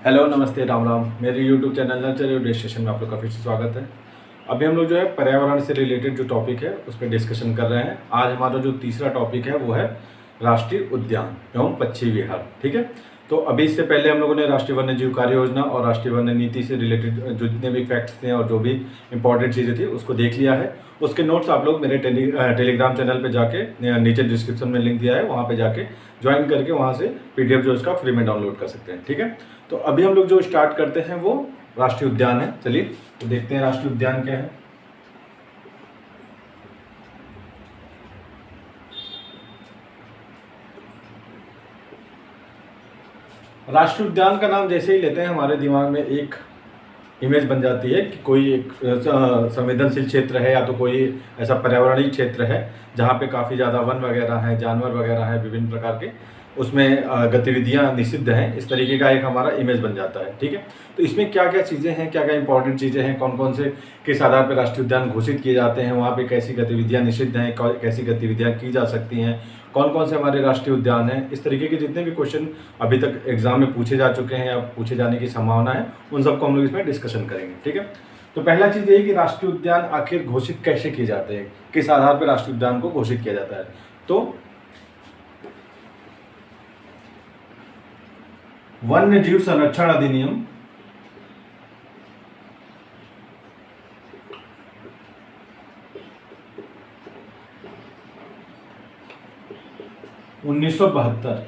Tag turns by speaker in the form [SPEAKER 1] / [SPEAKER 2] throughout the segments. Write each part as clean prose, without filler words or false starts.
[SPEAKER 1] Hello, नमस्ते, राम राम। मेरे YouTube channel nurture radio station में आप लोग का फिर से स्वागत है। अभी हम लोग जो है पर्यावरण से रिलेटेड जो टॉपिक है उस पर डिस्कशन कर रहे हैं। आज हमारा जो तीसरा टॉपिक है वो है राष्ट्रीय उद्यान एवं पक्षी विहार। ठीक है, तो अभी इससे पहले हम लोगों ने राष्ट्रीय वन्य जीव कार्य योजना और राष्ट्रीय वन्य नीति से रिलेटेड जो जितने भी फैक्ट्स थे और जो भी इंपॉर्टेंट चीज़ें थी उसको देख लिया है। उसके नोट्स आप लोग मेरे टेलीग्राम चैनल पे जाके, नीचे डिस्क्रिप्शन में लिंक दिया है, वहाँ पे जाके ज्वाइन करके वहाँ से पीडीएफ जो उसका फ्री में डाउनलोड कर सकते हैं। ठीक है, तो अभी हम लोग जो स्टार्ट करते हैं वो राष्ट्रीय उद्यान है। चलिए तो देखते हैं राष्ट्रीय उद्यान क्या है। राष्ट्रीय उद्यान का नाम जैसे ही लेते हैं हमारे दिमाग में एक इमेज बन जाती है कि कोई एक संवेदनशील क्षेत्र है या तो कोई ऐसा पर्यावरणीय क्षेत्र है जहाँ पे काफ़ी ज़्यादा वन वगैरह हैं, जानवर वगैरह हैं, विभिन्न प्रकार के उसमें गतिविधियाँ निषिद्ध हैं। इस तरीके का एक हमारा इमेज बन जाता है। ठीक है, तो इसमें क्या क्या चीज़ें हैं, क्या क्या इंपॉर्टेंट चीज़ें हैं, कौन कौन से किस आधार पर राष्ट्रीय उद्यान घोषित किए जाते हैं, वहाँ पे कैसी गतिविधियाँ निषिद्ध हैं, कैसी गतिविधियाँ की जा सकती हैं, कौन कौन से हमारे राष्ट्रीय उद्यान हैं, इस तरीके के जितने भी क्वेश्चन अभी तक एग्जाम में पूछे जा चुके हैं या पूछे जाने की संभावना है उन सबको हम लोग इसमें डिस्कशन करेंगे। ठीक है, तो पहला चीज़ ये है कि राष्ट्रीय उद्यान आखिर घोषित कैसे किए जाते हैं, किस आधार पर राष्ट्रीय उद्यान को घोषित किया जाता है। तो वन्य जीव संरक्षण अधिनियम 1972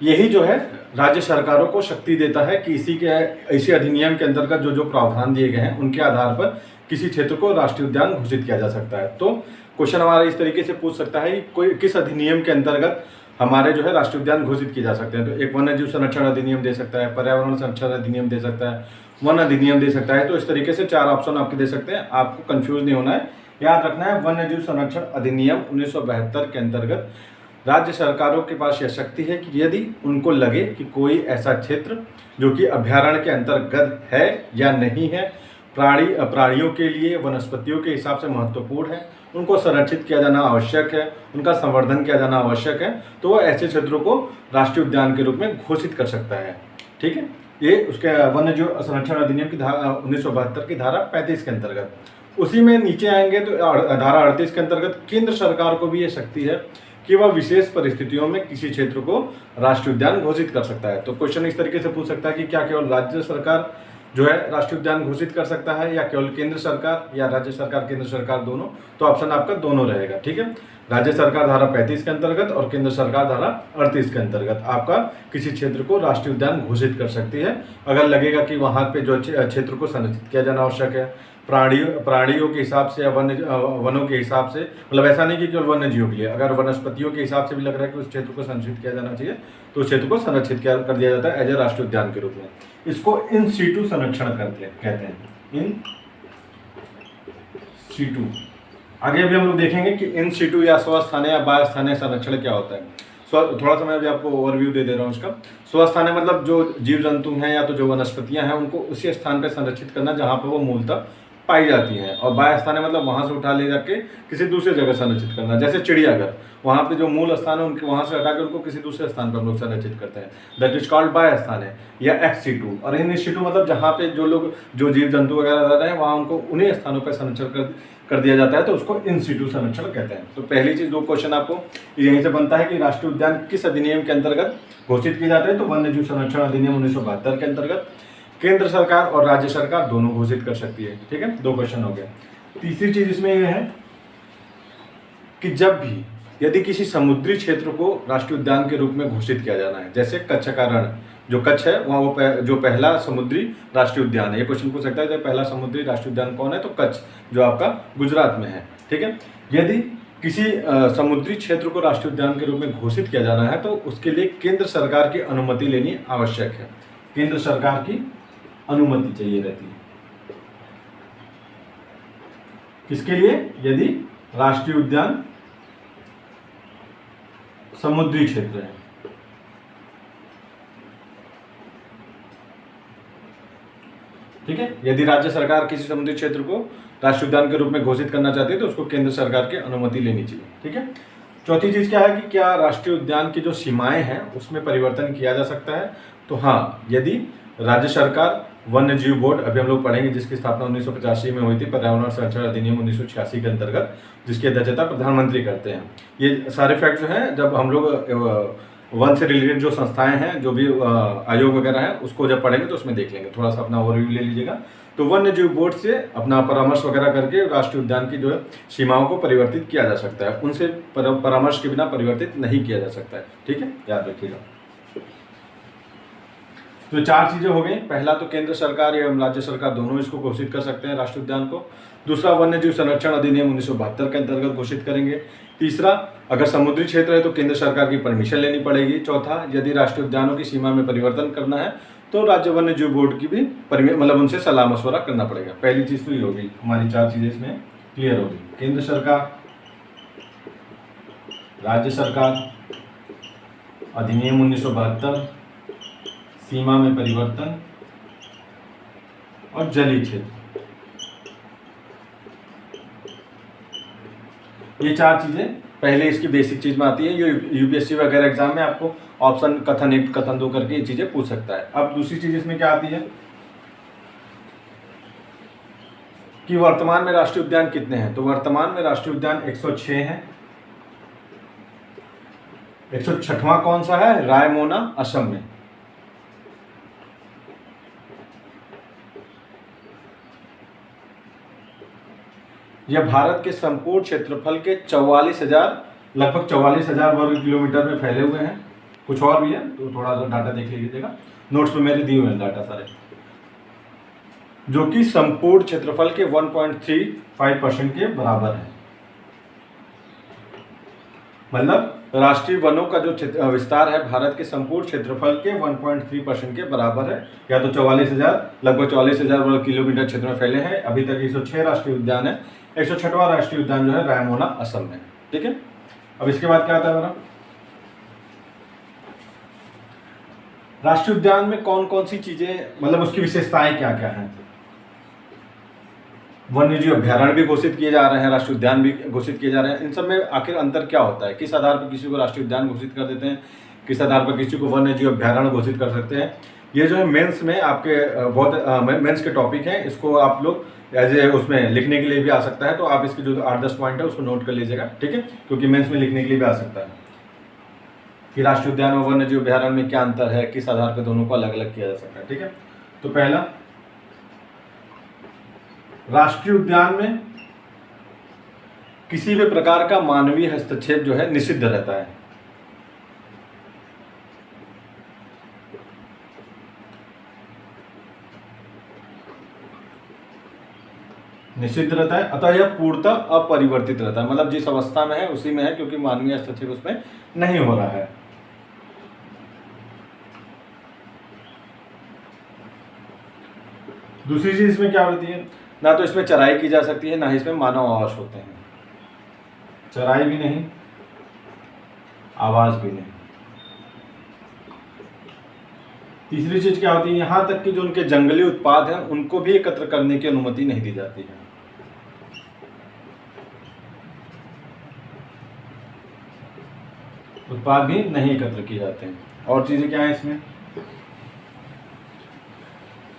[SPEAKER 1] यही जो है राज्य सरकारों को शक्ति देता है कि इसी अधिनियम के अंतर्गत जो जो प्रावधान दिए गए हैं उनके आधार पर किसी क्षेत्र को राष्ट्रीय उद्यान घोषित किया जा सकता है। तो क्वेश्चन हमारा इस तरीके से पूछ सकता है कि कोई किस अधिनियम के अंतर्गत हमारे जो है राष्ट्रीय उद्यान घोषित किए जा सकते हैं। तो एक वन्य जीव संरक्षण अधिनियम दे सकता है, पर्यावरण संरक्षण अधिनियम दे सकता है, वन अधिनियम दे सकता है। तो इस तरीके से 4 ऑप्शन आपके दे सकते हैं, आपको कंफ्यूज नहीं होना है, याद रखना है। वन्य जीव संरक्षण अधिनियम 1972 के अंतर्गत राज्य सरकारों के पास यह शक्ति है कि यदि उनको लगे कि कोई ऐसा क्षेत्र जो कि अभ्यारण्य के अंतर्गत है या नहीं है, प्राणियों के लिए वनस्पतियों के हिसाब से महत्वपूर्ण है, उनको संरक्षित किया जाना आवश्यक है, उनका संवर्धन किया जाना आवश्यक है, तो वह ऐसे क्षेत्रों को राष्ट्रीय उद्यान के रूप में घोषित कर सकता है। ठीक है, ये उसके वन्य जीव संरक्षण अधिनियम की 1972 की धारा 35 के अंतर्गत। उसी में नीचे आएंगे तो धारा 38 के अंतर्गत केंद्र सरकार को भी ये शक्ति है कि वह विशेष परिस्थितियों में किसी क्षेत्र को राष्ट्रीय उद्यान घोषित कर सकता है। तो क्वेश्चन इस तरीके से पूछ सकता है कि क्या केवल राज्य सरकार जो है राष्ट्रीय उद्यान घोषित कर सकता है या केवल केंद्र सरकार या राज्य सरकार केंद्र सरकार दोनों। तो ऑप्शन आपका दोनों रहेगा। ठीक है, राज्य सरकार धारा 35 के अंतर्गत और केंद्र सरकार धारा 38 के अंतर्गत आपका किसी क्षेत्र को राष्ट्रीय उद्यान घोषित कर सकती है अगर लगेगा कि वहाँ पे जो क्षेत्र को संरक्षित किया जाना आवश्यक है, प्राणियों के हिसाब से या वनों के हिसाब से, मतलब ऐसा नहीं कि केवल वन्य जीवों के लिए, अगर वनस्पतियों के हिसाब से भी लग रहा है कि उस क्षेत्र को संरक्षित किया जाना चाहिए तो उस क्षेत्र को संरक्षित कर दिया जाता है एज ए राष्ट्रीय उद्यान के रूप में। इसको इन सीटू संरक्षण कहते हैं, इन सीटू। आगे भी हम लोग देखेंगे कि इन सीटू या स्वस्थानीय या बाह्यस्थानीय संरक्षण क्या होता है। थोड़ा सा मैं अभी आपको ओवरव्यू दे रहा हूँ इसका। स्वस्थानीय मतलब जो जीव जंतु हैं या तो जो वनस्पतियां हैं उनको उसी स्थान पर संरक्षित करना जहाँ पर वो मूलतः पाई जाती हैं, और बाह्य स्थान है मतलब वहाँ से उठा ले जाके किसी दूसरे जगह संरक्षित करना। जैसे चिड़ियाघर, वहाँ पे जो मूल स्थान है उनके वहाँ से हटा के उनको किसी दूसरे स्थान पर हम लोग संरक्षित करते हैं, दैट इज कॉल्ड बाह्य स्थान है या एक्स सीटू। और इन सीटू मतलब जहाँ पे जो जीव जंतु वगैरह रह रहे हैं वहाँ उनको उन्हीं स्थानों पर संरक्षण कर दिया जाता है, तो उसको इन सीटू संरक्षण कहते हैं। तो पहली चीज़, दो क्वेश्चन आपको यहीं से बनता है कि राष्ट्रीय उद्यान किस अधिनियम के अंतर्गत घोषित किए जाते हैं। तो वन्य जीव संरक्षण अधिनियम 1972 के अंतर्गत केंद्र सरकार और राज्य सरकार दोनों घोषित कर सकती है। ठीक है, 2 क्वेश्चन हो गए। तीसरी चीज इसमें यह है कि जब भी यदि किसी समुद्री क्षेत्र को राष्ट्रीय उद्यान के रूप में घोषित किया जाना है, जैसे कच्छ का रण, जो कच्छ है वहाँ वो जो पहला समुद्री राष्ट्रीय उद्यान है। ये क्वेश्चन पूछ सकता है कि पहला समुद्री राष्ट्रीय उद्यान कौन है, तो कच्छ जो आपका गुजरात में है। ठीक है, यदि किसी समुद्री क्षेत्र को राष्ट्रीय उद्यान के रूप में घोषित किया जाना है तो उसके लिए केंद्र सरकार की अनुमति लेनी आवश्यक है। केंद्र सरकार की अनुमति चाहिए रहती है किसके लिए, यदि राष्ट्रीय उद्यान समुद्री क्षेत्र है। ठीक है, यदि राज्य सरकार किसी समुद्री क्षेत्र को राष्ट्रीय उद्यान के रूप में घोषित करना चाहती है तो उसको केंद्र सरकार की अनुमति लेनी चाहिए। ठीक है, चौथी चीज़ क्या है कि क्या राष्ट्रीय उद्यान की जो सीमाएं हैं उसमें परिवर्तन किया जा सकता है। तो हाँ, यदि राज्य सरकार वन्य जीव बोर्ड, अभी हम लोग पढ़ेंगे, जिसकी स्थापना 1985 में हुई थी, पर्यावरण संरक्षण अधिनियम 1986 के अंतर्गत, जिसकी अध्यक्षता प्रधानमंत्री करते हैं। ये सारे फैक्ट जो हैं, जब हम लोग वन से रिलेटेड जो संस्थाएं हैं, जो भी आयोग वगैरह हैं, उसको जब पढ़ेंगे तो उसमें देख लेंगे, थोड़ा सा अपना ओवरव्यू ले लीजिएगा। तो वन्य जीव बोर्ड से अपना परामर्श वगैरह करके राष्ट्रीय उद्यान की जो है सीमाओं को परिवर्तित किया जा सकता है, उनसे परामर्श के बिना परिवर्तित नहीं किया जा सकता है। ठीक है, याद रखिएगा। तो 4 चीज़ें हो गई। पहला तो केंद्र सरकार एवं राज्य सरकार दोनों इसको घोषित कर सकते हैं राष्ट्रीय उद्यान को। दूसरा, वन्य जीव संरक्षण अधिनियम 1972 के अंतर्गत घोषित करेंगे। तीसरा, अगर समुद्री क्षेत्र है तो केंद्र सरकार की परमिशन लेनी पड़ेगी। चौथा, यदि राष्ट्रीय उद्यानों की सीमा में परिवर्तन करना है तो राज्य वन्य जीव बोर्ड की भी मतलब उनसे सलाह मशवरा करना पड़ेगा। पहली चीज़ तो ये होगी, हमारी 4 चीज़ें इसमें क्लियर होगी। केंद्र सरकार, राज्य सरकार, अधिनियम 1972, सीमा में परिवर्तन और जलीय क्षेत्र, ये 4 चीजें पहले इसकी बेसिक चीज में आती है। ये यूपीएससी वगैरह एग्जाम में आपको ऑप्शन कथन 1 कथन 2 करके ये चीजें पूछ सकता है। अब दूसरी चीज इसमें क्या आती है कि वर्तमान में राष्ट्रीय उद्यान कितने हैं। तो वर्तमान में राष्ट्रीय उद्यान 106 हैं। 106वां कौन सा है? रायमोना, असम में। यह भारत के संपूर्ण क्षेत्रफल के 44,000 लगभग 44,000 वर्ग किलोमीटर में फैले हुए हैं। कुछ और भी है तो थोड़ा सा डाटा देख लीजिएगा, नोट्स में मेरे दिए हुए हैं डाटा सारे, जो कि संपूर्ण क्षेत्रफल के 1.35% के बराबर है। मतलब राष्ट्रीय वनों का जो विस्तार है भारत के संपूर्ण क्षेत्रफल के 1.3% के बराबर है, या तो 44,000 लगभग 44,000 वर्ग किलोमीटर क्षेत्र में फैले हैं। अभी तक 106 राष्ट्रीय उद्यान है। 106वां राष्ट्रीय उद्यान जो है रायमोना, असम में। ठीक है, अब इसके बाद क्या आता है हमारा, राष्ट्रीय उद्यान में कौन कौन सी चीजें, मतलब उसकी विशेषताएं क्या क्या हैं। वन्य जीव अभ्यारण्य भी घोषित किए जा रहे हैं, राष्ट्रीय उद्यान भी घोषित किए जा रहे हैं। इन सब में आखिर अंतर क्या होता है? किस आधार पर किसी को राष्ट्रीय उद्यान घोषित कर देते हैं, किस आधार पर किसी को वन्य जीव अभ्यारण्य घोषित कर सकते हैं। ये जो है मेंस में आपके बहुत मेंस के टॉपिक हैं। इसको आप लोग एज ए उसमें लिखने के लिए भी आ सकता है, तो आप इसके जो 8-10 पॉइंट है उसको नोट कर लीजिएगा। ठीक है, क्योंकि मेंस में लिखने के लिए भी आ सकता है कि राष्ट्रीय उद्यान और वन्य जीव अभ्यारण्य में क्या अंतर है, किस आधार पर दोनों को अलग अलग किया जा सकता है। ठीक है, तो पहला, राष्ट्रीय उद्यान में किसी भी प्रकार का मानवीय हस्तक्षेप जो है निषिद्ध रहता है। निषिद्ध रहता है, अतः यह पूर्णतः अपरिवर्तित रहता है। मतलब जिस अवस्था में है उसी में है, क्योंकि मानवीय हस्तक्षेप उसमें नहीं हो रहा है। दूसरी चीज इसमें क्या होती है, ना तो इसमें चराई की जा सकती है, ना ही इसमें मानव आवास होते हैं। चराई भी नहीं, आवास भी नहीं। तीसरी चीज क्या होती है, यहां तक कि जो उनके जंगली उत्पाद हैं उनको भी एकत्र करने की अनुमति नहीं दी जाती है। उत्पाद भी नहीं एकत्र किए जाते हैं। और चीजें क्या है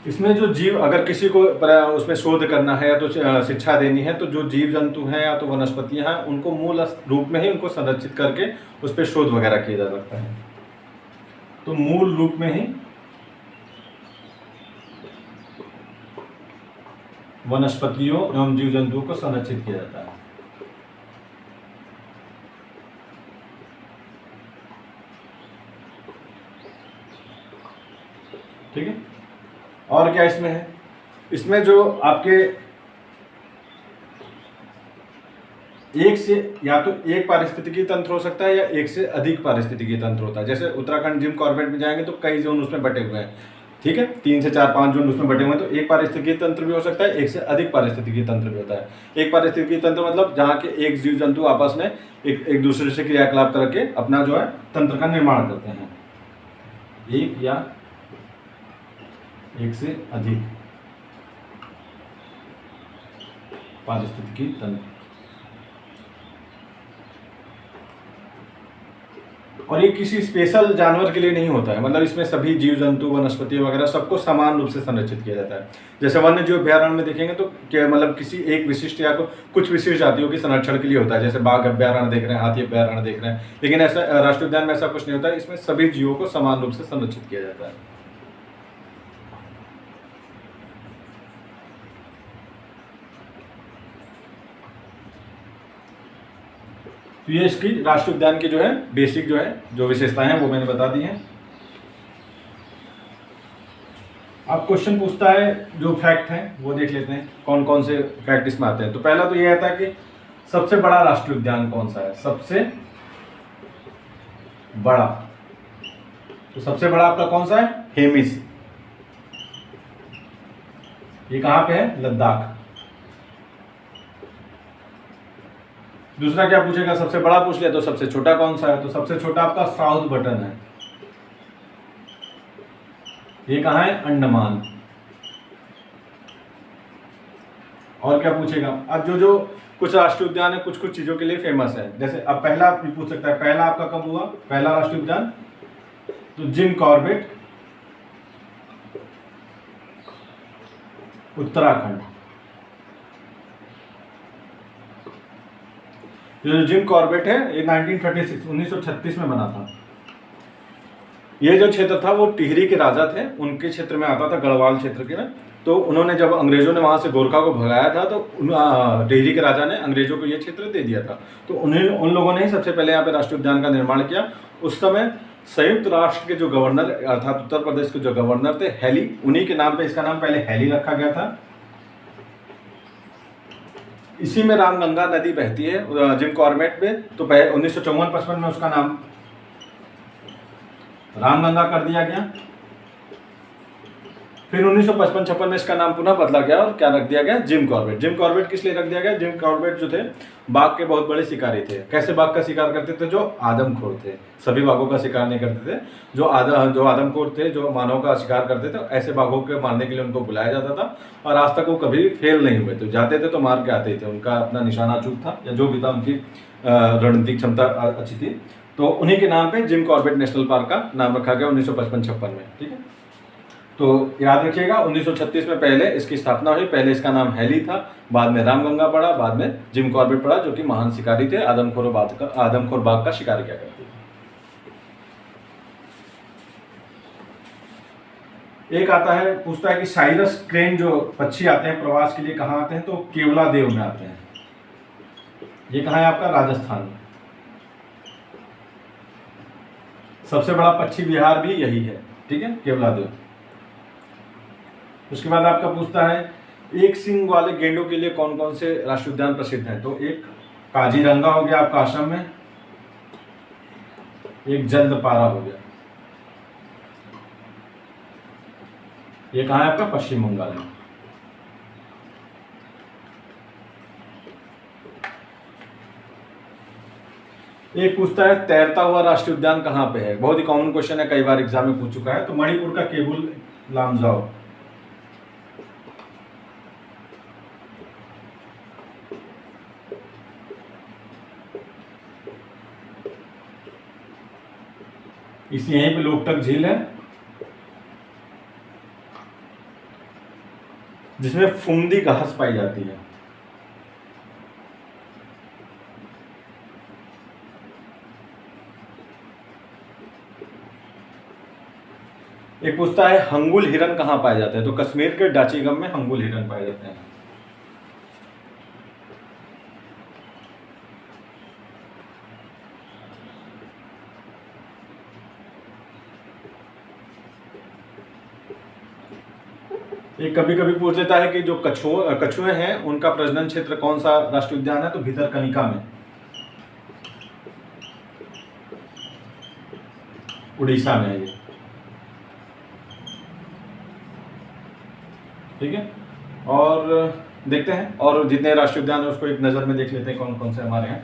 [SPEAKER 1] इसमें जो जीव, अगर किसी को उसमें शोध करना है या तो शिक्षा देनी है, तो जो जीव जंतु हैं या तो वनस्पतियां हैं उनको मूल रूप में ही उनको संरक्षित करके उस पर शोध वगैरह किया जा सकता है। तो मूल रूप में ही वनस्पतियों एवं जीव जंतुओं को संरक्षित किया जाता है। ठीक है, और क्या इसमें है, इसमें जो आपके एक से या तो एक पारिस्थितिकी तंत्र हो सकता है या एक से अधिक पारिस्थितिकी तंत्र होता है। जैसे उत्तराखंड जिम कॉर्बेट में जाएंगे तो कई जोन उसमें बटे हुए हैं। ठीक है, 3 से 4-5 जोन उसमें बटे हुए हैं। तो एक पारिस्थितिकी तंत्र भी हो सकता है, एक से अधिक पारिस्थितिकी तंत्र भी होता है। एक पारिस्थितिकी तंत्र मतलब जहाँ के एक जीव जंतु आपस में एक दूसरे से क्रियाकलाप करके अपना जो है तंत्र का निर्माण करते हैं। एक या एक से अधिक पारिस्थितिकी तंत्र। और ये किसी स्पेशल जानवर के लिए नहीं होता है, मतलब इसमें सभी जीव जंतु वनस्पति वगैरह सबको समान रूप से संरक्षित किया जाता है। जैसे वन्य जीव अभ्यारण्य में देखेंगे तो क्या मतलब किसी एक विशिष्ट या कुछ विशिष्ट जातियों के संरक्षण के लिए होता है, जैसे बाघ अभ्यारण्य देख रहे हैं, हाथी अभ्यारण्य देख रहे हैं, लेकिन ऐसा राष्ट्रीय उद्यान में ऐसा कुछ नहीं होता है। इसमें सभी जीवों को समान रूप से संरक्षित किया जाता है। तो ये इसकी राष्ट्रीय उद्यान की जो है बेसिक जो विशेषताएं हैं वो मैंने बता दी हैं। अब क्वेश्चन पूछता है जो फैक्ट हैं वो देख लेते हैं, कौन कौन से फैक्ट इसमें आते हैं। तो पहला तो ये आता है कि सबसे बड़ा राष्ट्रीय उद्यान कौन सा है, सबसे बड़ा। तो सबसे बड़ा आपका कौन सा है, हेमिस। ये कहां पे है, लद्दाख। दूसरा क्या पूछेगा, सबसे बड़ा पूछ लिया तो सबसे छोटा कौन सा है, तो सबसे छोटा आपका साउथ बटन है। ये कहां है, अंडमान। और क्या पूछेगा, अब जो कुछ राष्ट्रीय उद्यान है कुछ चीजों के लिए फेमस है। जैसे अब पहला पूछ सकता है, पहला आपका कब हुआ पहला राष्ट्रीय उद्यान, तो जिम कॉर्बेट, उत्तराखंड। जो जिम कॉर्बेट है ये 1936 में बना था। ये जो क्षेत्र था वो टिहरी के राजा थे, उनके क्षेत्र में आता था, गढ़वाल क्षेत्र के में। तो उन्होंने जब अंग्रेजों ने वहां से गोरखा को भगाया था तो टिहरी के राजा ने अंग्रेजों को ये क्षेत्र दे दिया था। तो उन लोगों ने ही सबसे पहले यहाँ पे राष्ट्रीय उद्यान का निर्माण किया। उस समय संयुक्त राष्ट्र के जो गवर्नर अर्थात उत्तर प्रदेश के जो गवर्नर थे हैली, उन्हीं के नाम पे इसका नाम पहले हैली रखा गया था। इसी में रामगंगा नदी बहती है जिम कॉर्बेट में। तो 1954-55 में उसका नाम रामगंगा कर दिया गया। फिर 1955-56 में इसका नाम पुनः बदला गया और क्या रख दिया गया, जिम कॉर्बेट। जिम कॉर्बेट किस लिए रख दिया गया, जिम कॉर्बेट जो थे बाघ के बहुत बड़े शिकारी थे। कैसे बाघ का शिकार करते थे, जो आदमखोर थे। सभी बाघों का शिकार नहीं करते थे, जो आदमखोर थे, जो मानव का शिकार करते थे, ऐसे बाघों के मारने के लिए उनको बुलाया जाता था। और आज तक वो कभी फेल नहीं हुए, तो जाते थे तो मार के आते थे। उनका अपना निशाना अचूक था, या जो भी था उनकी रणनीतिक क्षमता अच्छी थी। तो उन्हीं के नाम पे जिम कॉर्बेट नेशनल पार्क का नाम रखा गया 1955-56 में। ठीक है, तो याद रखिएगा 1936 में पहले इसकी स्थापना हुई। पहले इसका नाम हैली था, बाद में रामगंगा पड़ा, बाद में जिम कॉर्बेट पड़ा, जो कि महान शिकारी थे, आदमखोर बाघ का शिकार किया करते थे। एक आता है, पूछता है कि साइरस क्रेन जो पक्षी आते हैं प्रवास के लिए कहाँ आते हैं, तो केवलादेव में आते हैं। ये कहाँ है आपका, राजस्थान में। सबसे बड़ा पक्षी विहार भी यही है। ठीक है, केवलादेव। उसके बाद आपका पूछता है एक सींग वाले गेंडों के लिए कौन कौन से राष्ट्रीय उद्यान प्रसिद्ध हैं। तो एक काजीरंगा हो गया आपका असम में, एक जल्दपारा हो गया, ये कहाँ है आपका, पश्चिम बंगाल में। एक पूछता है तैरता हुआ राष्ट्रीय उद्यान कहाँ पे है। बहुत ही कॉमन क्वेश्चन है, कई बार एग्जाम में पूछ चुका है। तो मणिपुर का केबुल लामजाओ। इस यहीं पे लोकटक झील है, जिसमें फुमदी घास पाई जाती है। एक पूछता है हंगुल हिरन कहाँ पाए जाते हैं। तो कश्मीर के डाचीगम में हंगुल हिरन पाए जाते हैं। एक कभी कभी पूछ लेता है कि जो कछुए हैं उनका प्रजनन क्षेत्र कौन सा राष्ट्रीय उद्यान है। तो भितरकनिका में, उड़ीसा में है ये। ठीक है, और देखते हैं और जितने राष्ट्रीय उद्यान है उसको एक नज़र में देख लेते हैं कौन कौन से हमारे हैं।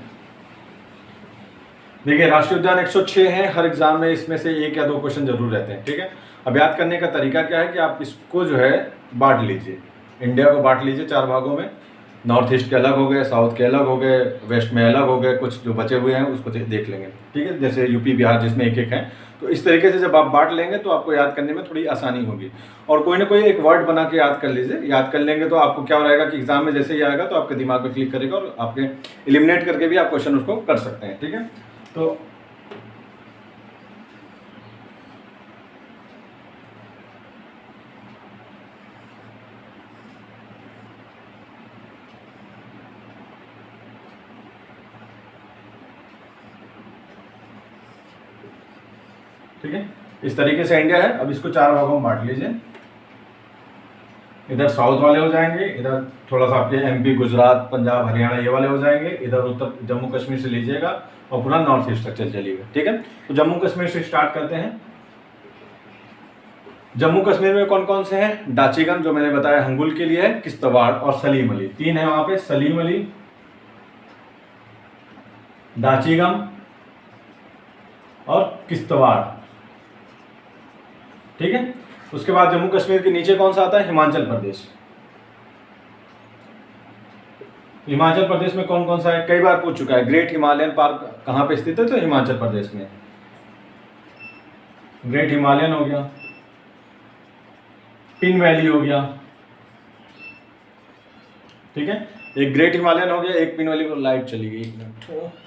[SPEAKER 1] देखिए राष्ट्रीय उद्यान 106 हैं। हर एग्जाम में इसमें से एक या दो क्वेश्चन जरूर रहते हैं। ठीक है, अब याद करने का तरीका क्या है कि आप इसको जो है बांट लीजिए, इंडिया को बांट लीजिए 4 भागों में। नॉर्थ ईस्ट के अलग हो गए, साउथ के अलग हो गए, वेस्ट में अलग हो गए, कुछ जो बचे हुए हैं उसको देख लेंगे, ठीक है। जैसे यूपी बिहार जिसमें एक एक है, तो इस तरीके से जब आप बांट लेंगे तो आपको याद करने में थोड़ी आसानी होगी। और कोई ना कोई एक वर्ड बना के याद कर लीजिए, याद कर लेंगे तो आपको क्या हो रहेगा कि एग्जाम में जैसे ही आएगा तो आपके दिमाग में क्लिक करेगा और आपके एलिमिनेट करके भी आप क्वेश्चन उसको कर सकते हैं, ठीक है। तो ठीक है, इस तरीके से इंडिया है। अब इसको 4 भागों में बांट लीजिए। इधर साउथ वाले हो जाएंगे, इधर थोड़ा सा आपके एमपी, गुजरात, पंजाब, हरियाणा ये वाले हो जाएंगे, इधर उत्तर जम्मू कश्मीर से लीजिएगा और पूरा नॉर्थ ईस्ट तक चलिएगा, ठीक है। तो जम्मू कश्मीर से स्टार्ट करते हैं। जम्मू कश्मीर में कौन कौन से हैं? डाचीगंज जो मैंने बताया हंगुल के लिए है, किश्तवाड़ और सलीम अली, 3 है वहां पे, सलीम अली, डाचीगंज और किश्तवाड़, ठीक है। उसके बाद जम्मू कश्मीर के नीचे कौन सा आता है? हिमाचल प्रदेश। हिमाचल प्रदेश में कौन कौन सा है? कई बार पूछ चुका है। ग्रेट हिमालयन पार्क कहाँ पे स्थित है? तो हिमाचल प्रदेश में। ग्रेट हिमालयन हो गया, पिन वैली हो गया, ठीक है। एक ग्रेट हिमालयन हो गया, एक पिन वैली। को लाइट चली गई, 1 मिनट।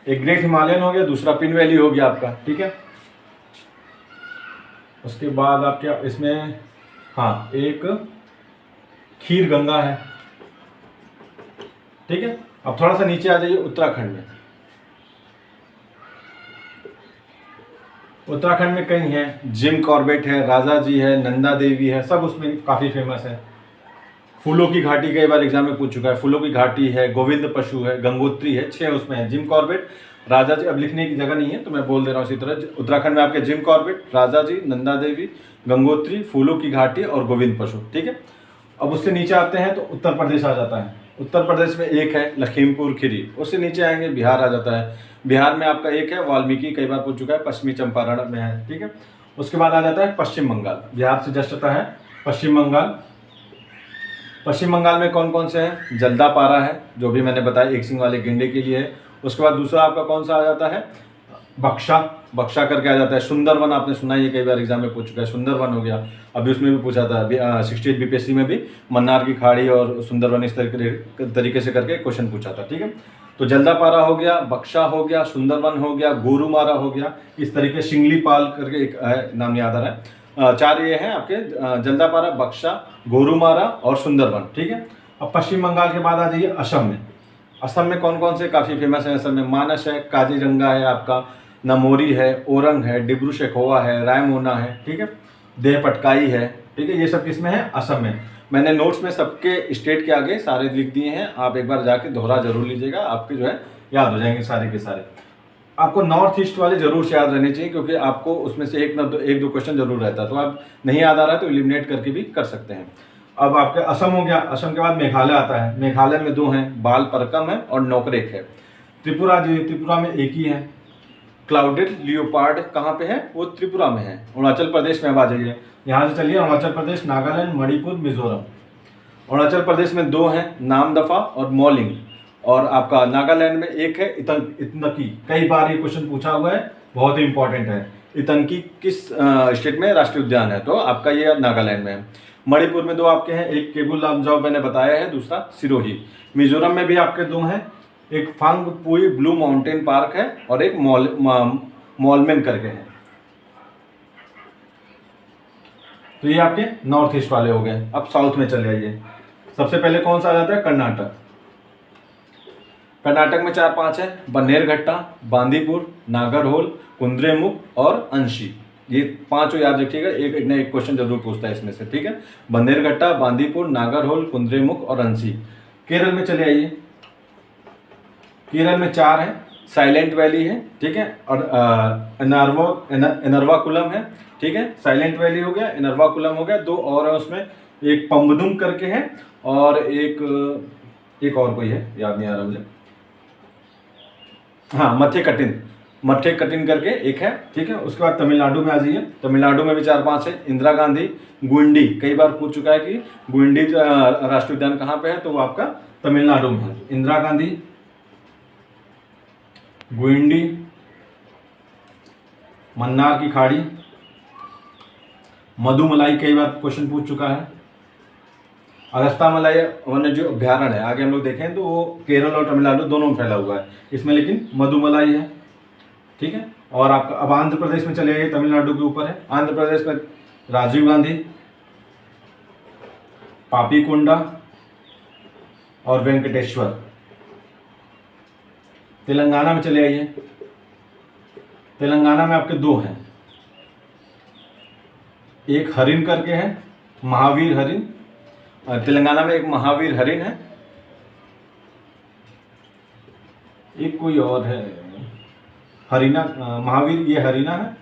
[SPEAKER 1] एक ग्रेट हिमालयन हो गया, दूसरा पिन वैली हो गया आपका, ठीक है। उसके बाद आप क्या इसमें, हाँ, एक खीर गंगा है, ठीक है। अब थोड़ा सा नीचे आ जाइए, उत्तराखंड में। उत्तराखंड में कई हैं, जिम कॉर्बेट है, राजा जी है, नंदा देवी है, सब उसमें काफ़ी फेमस है। फूलों की घाटी कई बार एग्जाम में पूछ चुका है। फूलों की घाटी है, गोविंद पशु है, गंगोत्री है, 6 उसमें है। जिम कॉर्बेट, राजा जी, अब लिखने की जगह नहीं है तो मैं बोल दे रहा हूँ इसी तरह। उत्तराखंड में आपके जिम कॉर्बेट, राजा जी, नंदा देवी, गंगोत्री, फूलों की घाटी और गोविंद पशु, ठीक है। अब उससे नीचे आते हैं तो उत्तर प्रदेश आ जाता है। उत्तर प्रदेश में एक है लखीमपुर खीरी। उससे नीचे आएंगे बिहार आ जाता है। बिहार में आपका एक है वाल्मीकि, कई बार पूछ चुका है, पश्चिमी चंपारण में है, ठीक है। उसके बाद आ जाता है पश्चिम बंगाल, बिहार से जस्ट आता है पश्चिम बंगाल। पश्चिम बंगाल में कौन कौन से हैं? जल्दापारा है, जो भी मैंने बताया, एक सिंग वाले गेंडे के लिए है। उसके बाद दूसरा आपका कौन सा आ जाता है? बक्सा, बक्सा करके आ जाता है। सुंदरवन आपने सुना ही है, कई बार एग्जाम में पूछ चुका है, सुंदरवन हो गया। अभी उसमें भी पूछा था 68 बीपीएससी में भी, मन्नार की खाड़ी और सुंदरवन इस तरीके से करके क्वेश्चन पूछा था, ठीक है। तो जल्दापारा हो गया, बक्सा हो गया, सुंदरवन हो गया, गोरुमारा हो गया, इस तरीके शिंगलीपाल करके एक है, नाम याद आ रहा है। 4 ये हैं आपके, जल्दापारा, बक्सा, गोरुमारा और सुंदरवन, ठीक है। अब पश्चिम बंगाल के बाद आ जाइए असम में। असम में कौन कौन से काफ़ी फेमस हैं? असम में मानस है, काजीरंगा है आपका, नमोरी है, ओरंग है, डिब्रू शेखोवा है, रायमोना है, ठीक है, देह पटकाई है, ठीक है। ये सब किस में है? असम में। मैंने नोट्स में सबके स्टेट के आगे सारे लिख दिए हैं, आप एक बार जाके दोहरा जरूर लीजिएगा, आपके जो है याद हो जाएंगे सारे के सारे। आपको नॉर्थ ईस्ट वाले जरूर से याद रहने चाहिए, क्योंकि आपको उसमें से एक दो क्वेश्चन जरूर रहता है, तो आप नहीं याद आ रहा है तो एलिमिनेट करके भी कर सकते हैं। अब आपका असम हो गया। असम के बाद मेघालय आता है। मेघालय में 2 हैं, बाल परकम है और नोकरेक है। त्रिपुरा जी, त्रिपुरा में एक ही है, क्लाउडेड लियोपार्ड। कहाँ पे है? वो त्रिपुरा में है। अरुणाचल प्रदेश में अब आ जाइए, यहाँ से चलिए अरुणाचल प्रदेश, नागालैंड, मणिपुर, मिजोरम। अरुणाचल प्रदेश में 2 हैं, नामदफा और मॉलिंग। और आपका नागालैंड में एक है इतनकी। कई बार ये क्वेश्चन पूछा हुआ है, बहुत ही इंपॉर्टेंट है। इतनकी किस स्टेट में राष्ट्रीय उद्यान है? तो आपका ये नागालैंड में है। मणिपुर में 2 आपके हैं, एक केबुल लामजाओ मैंने बताया है, दूसरा सिरोही। मिजोरम में भी आपके 2 हैं, एक फांगपुई ब्लू माउंटेन पार्क है और एक मॉलमेन करके है। तो ये आपके नॉर्थ ईस्ट वाले हो गए। अब साउथ में चले आइए। सबसे पहले कौन सा आ जाता है? कर्नाटक। कर्नाटक में 4-5 है, बन्नेरघट्टा, बांदीपुर, नागरहोल, कुद्रेमुख और अंशी। ये 5 याद रखिएगा, एक ना एक क्वेश्चन जरूर पूछता है इसमें से, ठीक है। बन्नेरघट्टा, बांदीपुर, नागरहोल, कुद्रेमुख और अंशी। केरल में चले आइए। केरल में 4 है, साइलेंट वैली है, ठीक है, और एनर्वाकुलम है, ठीक है। साइलेंट वैली हो गया, एनर्वाकुलम हो गया। 2 और है उसमें, एक पम्बदुम करके है और एक और कोई है, याद नहीं आ रहा मुझे, हाँ, मथेकटिन। मट्ठे कटिंग करके एक है, ठीक है। उसके बाद तमिलनाडु में आ जाइए, तमिलनाडु में भी 4-5 है। इंदिरा गांधी गुंडी, कई बार पूछ चुका है कि गुंडी राष्ट्रीय उद्यान कहाँ पे है, तो वो आपका तमिलनाडु में है। इंदिरा गांधी गुंडी, मन्नार की खाड़ी, मधुमलाई, कई बार क्वेश्चन पूछ चुका है। अगस्त्यामलाई वन्यजीव अभ्यारण्य है, आगे हम लोग देखें तो वो केरल और तमिलनाडु दोनों में फैला हुआ है, इसमें लेकिन मधुमलाई है, ठीक है। और आपका अब आंध्र प्रदेश में चले गए, तमिलनाडु के ऊपर है। आंध्र प्रदेश में राजीव गांधी, पापीकोंडा और वेंकटेश्वर। तेलंगाना में चले आइए, तेलंगाना में आपके 2 हैं, एक हरिण करके है, महावीर हरिण। तेलंगाना में एक महावीर हरिण है, एक कोई और है हरिना, महावीर ये हरिना है,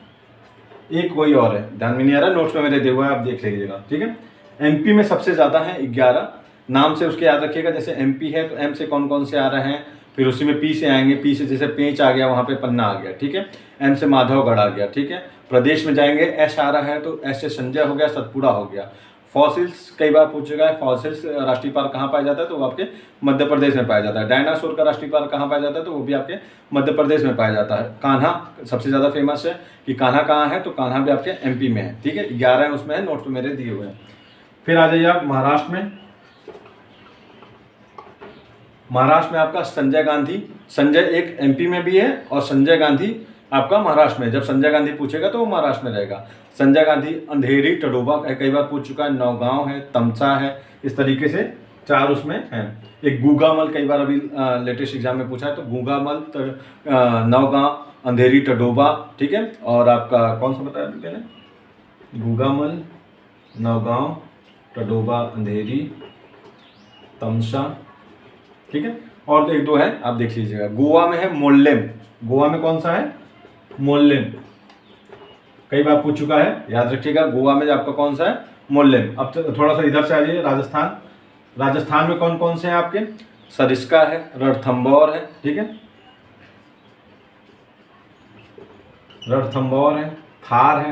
[SPEAKER 1] एक कोई और है, ध्यान में नहीं आ रहा, नोट्स में मेरे दिए हुआ है, आप देख लीजिएगा, ठीक है। एमपी में सबसे ज़्यादा है 11, नाम से उसके याद रखिएगा। जैसे एमपी है तो एम से कौन कौन से आ रहे हैं, फिर उसी में पी से आएंगे, पी से जैसे पेंच आ गया, वहाँ पे पन्ना आ गया, ठीक है। एम से माधवगढ़ आ गया, ठीक है। प्रदेश में जाएंगे, एस आ रहा है तो एस से संजय हो गया, सतपुड़ा हो गया। फॉसिल्स कई बार पूछ चुका है, फॉसिल्स राष्ट्रीय पार्क कहाँ पाया जाता है, तो वो आपके मध्य प्रदेश में पाया जाता है। डायनासोर का राष्ट्रीय पार्क कहाँ पाया जाता है, तो वो भी आपके मध्य प्रदेश में पाया जाता है। कान्हा सबसे ज़्यादा फेमस है कि कान्हा कहाँ है, तो कान्हा भी आपके एमपी में है, ठीक है। 11 है उसमें है, नोट तो मेरे दिए हुए हैं। फिर आ जाइए आप महाराष्ट्र में, महाराष्ट्र में आपका संजय गांधी, संजय एक एमपी में भी है और संजय गांधी आपका महाराष्ट्र में। जब संजय गांधी पूछेगा तो वो महाराष्ट्र में रहेगा। संजय गांधी, अंधेरी टडोबा कई बार पूछ चुका है, नौगांव है, तमसा है, इस तरीके से 4 उसमें हैं। एक गूगामल कई बार अभी लेटेस्ट एग्जाम में पूछा है, तो गूगामल, नौगांव, अंधेरी टडोबा, ठीक है। और आपका कौन सा बताया अभी मैंने, गूगामल, नौगांव, टडोबा, अंधेरी, तमसा, ठीक है। और तो 1-2 है, आप देख लीजिएगा। गोवा में है मोल्लेम, गोवा में कौन सा है, मोल्लेम, कई बार पूछ चुका है, याद रखिएगा। गोवा में आपका कौन सा है, मोल्लेम। अब थोड़ा सा इधर से आ जाइए, राजस्थान, राजस्थान में कौन कौन से हैं आपके, सरिस्का है, रणथंभौर है, ठीक है, रणथंभौर है, थार है,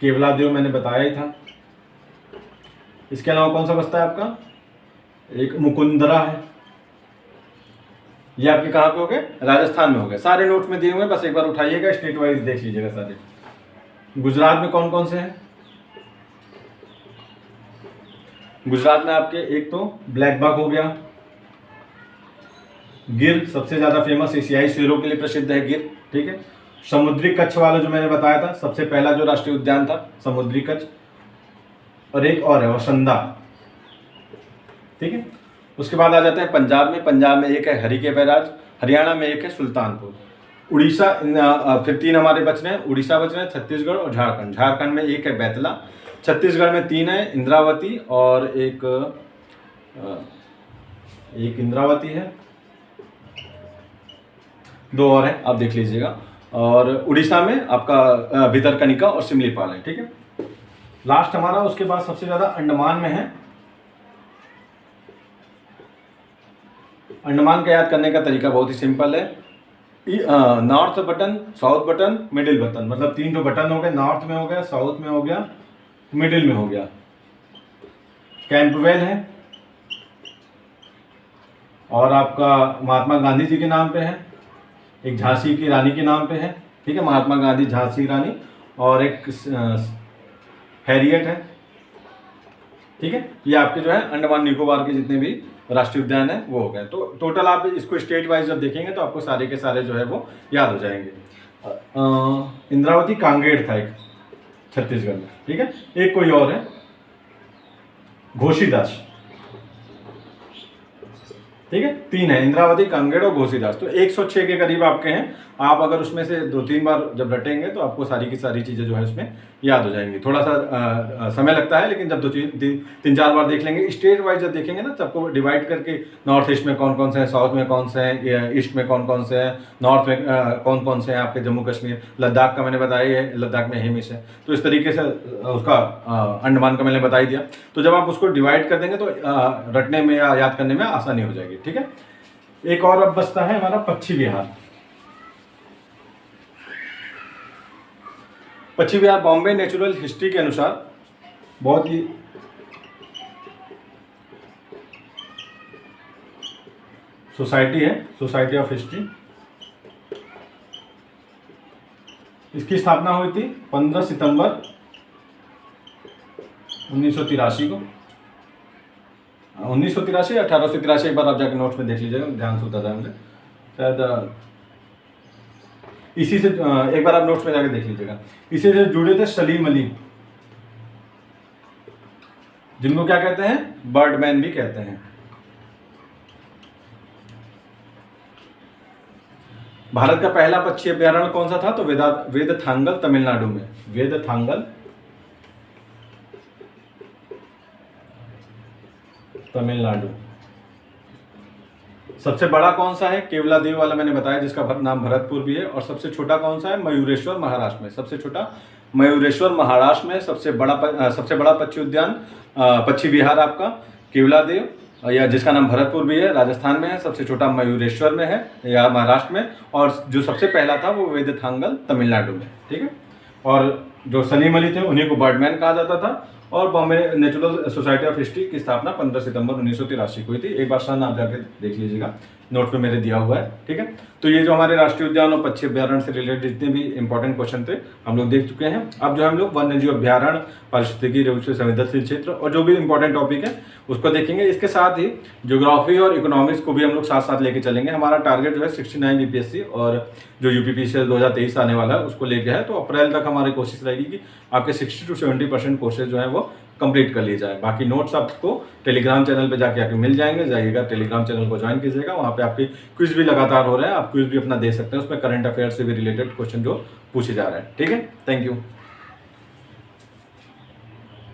[SPEAKER 1] केवलादेव मैंने बताया ही था। इसके अलावा कौन सा बचता है आपका, एक मुकुंदरा है। ये आपके कहाँ पे हो गए, राजस्थान में हो गए। सारे नोट्स में दिए हुए हैं, बस एक बार उठाइएगा, स्टेट वाइज देख लीजिएगा सारे। गुजरात में कौन कौन से हैं, गुजरात में आपके एक तो ब्लैक बाघ हो गया, गिर सबसे ज़्यादा फेमस एशियाई शेरों के लिए प्रसिद्ध है गिर, ठीक है। समुद्री कच्छ वाला जो मैंने बताया था, सबसे पहला जो राष्ट्रीय उद्यान था समुद्री कच्छ, और एक और है वसंदा, ठीक है। उसके बाद आ जाते हैं पंजाब में, पंजाब में एक है हरी के बैराज, हरियाणा में एक है सुल्तानपुर, उड़ीसा, फिर 3 हमारे बच रहे हैं, उड़ीसा बच रहे हैं, छत्तीसगढ़ और झारखंड। झारखंड में एक है बैतला, छत्तीसगढ़ में 3 है, इंद्रावती और एक इंद्रावती है, 2 और है, आप देख लीजिएगा। और उड़ीसा में आपका भितरकनिका और सिमलीपाल है, ठीक है। लास्ट हमारा, उसके बाद सबसे ज़्यादा अंडमान में है। अंडमान का याद करने का तरीका बहुत ही सिंपल है, north button, south button, middle button, मतलब 3 तो बटन हो गए, नॉर्थ में हो गया, साउथ में हो गया, मिडिल में हो गया। कैंपवेल है और आपका महात्मा गांधी जी के नाम पे है, एक झांसी की रानी के नाम पे है, ठीक है, महात्मा गांधी झांसी रानी, और एक हैरियट है, ठीक है। ये आपके जो है अंडमान निकोबार के जितने भी राष्ट्रीय उद्यान है वो हो गए। तो टोटल आप इसको स्टेट वाइज जब देखेंगे तो आपको सारे के सारे जो है वो याद हो जाएंगे। इंद्रावती कांगेर था एक छत्तीसगढ़ में, ठीक है। एक कोई और है घोशीदास, ठीक है। 3 है, इंद्रावती, कांगेर और घोशीदास। तो 106 के करीब आपके हैं। आप अगर उसमें से 2-3 बार जब रटेंगे तो आपको सारी की सारी चीज़ें जो है उसमें याद हो जाएंगी। थोड़ा सा समय लगता है, लेकिन जब 2-3-4 बार देख लेंगे, स्टेट वाइज जब देखेंगे ना, सबको डिवाइड करके नॉर्थ ईस्ट में कौन कौन से हैं, साउथ में कौन से हैं, ईस्ट में कौन कौन से हैं, नॉर्थ में कौन कौन से हैं, आपके जम्मू कश्मीर, लद्दाख का मैंने बताया है, लद्दाख में हेमिस है। तो इस तरीके से उसका अंडमान का मैंने बता ही दिया। तो जब आप उसको डिवाइड कर देंगे तो रटने में या याद करने में आसानी हो जाएगी, ठीक है। एक और अब बचता है हमारा पश्चिम बिहार। पश्चिम विहार बॉम्बे नेचुरल हिस्ट्री के अनुसार बहुत ही सोसाइटी है, सोसाइटी ऑफ हिस्ट्री। इसकी स्थापना हुई थी 15 सितंबर 1983 को। 1983 या 1883, एक बार आप जाकर नोट्स में देख लीजिएगा, ध्यान से बता मुझे शायद इसी से एक बार आप नोट्स में जाकर देख लीजिएगा। इसी से जुड़े थे सलीम अली, जिनको क्या कहते हैं, बर्डमैन भी कहते हैं। भारत का पहला पक्षी अभ्यारण्य कौन सा था, तो वेदथांगल तमिलनाडु में, वेदथांगल तमिलनाडु। सबसे बड़ा कौन सा है, केवलादेव वाला मैंने बताया, जिसका नाम भरतपुर भी है। और सबसे छोटा कौन सा है, मयूरेश्वर महाराष्ट्र में। सबसे छोटा मयूरेश्वर महाराष्ट्र में। सबसे बड़ा पक्षी उद्यान पक्षी विहार आपका केवलादेव, या जिसका नाम भरतपुर भी है, राजस्थान में है। सबसे छोटा मयूरेश्वर में है या महाराष्ट्र में। और जो सबसे पहला था वो वेदथांगल तमिलनाडु में, ठीक है। और जो सलीम अली थे उन्हीं को बर्डमैन कहा जाता था। और Bombay natural society of history की स्थापना 15 सितंबर 1983 को हुई थी। एक बार सन आप जाके देख लीजिएगा, नोट में मेरे दिया हुआ है, ठीक है। तो ये जो हमारे राष्ट्रीय उद्यान और पक्षी अभ्यारण्य से रिलेटेड जितने भी इंपॉर्टेंट क्वेश्चन थे हम लोग देख चुके हैं। अब जो हम लोग वन्यजीव अभ्यारण्य, पारिस्थितिकी रूप से संवेदनशील क्षेत्र और जो भी इंपॉर्टेंट टॉपिक है उसको देखेंगे। इसके साथ ही ज्योग्राफी और इकोनॉमिक्स को भी हम लोग साथ साथ लेके चलेंगे। हमारा टारगेट जो है 69 बीपीएससी और जो यूपीपीसीएल 2023 आने वाला है उसको लेके है। तो अप्रैल तक हमारी कोशिश रहेगी कि आपके 60 से 70% कोर्सेज जो है वो कंप्लीट कर लिए जाए। बाकी नोट्स आपको टेलीग्राम चैनल पे जाके आके मिल जाएंगे। जाइएगा टेलीग्राम चैनल को ज्वाइन कीजिएगा, वहाँ पे आपके क्विज भी लगातार हो रहे हैं। आप क्विज भी अपना दे सकते हैं, उसमें करंट अफेयर से भी रिलेटेड क्वेश्चन जो पूछे जा रहे हैं, ठीक है। Thank you.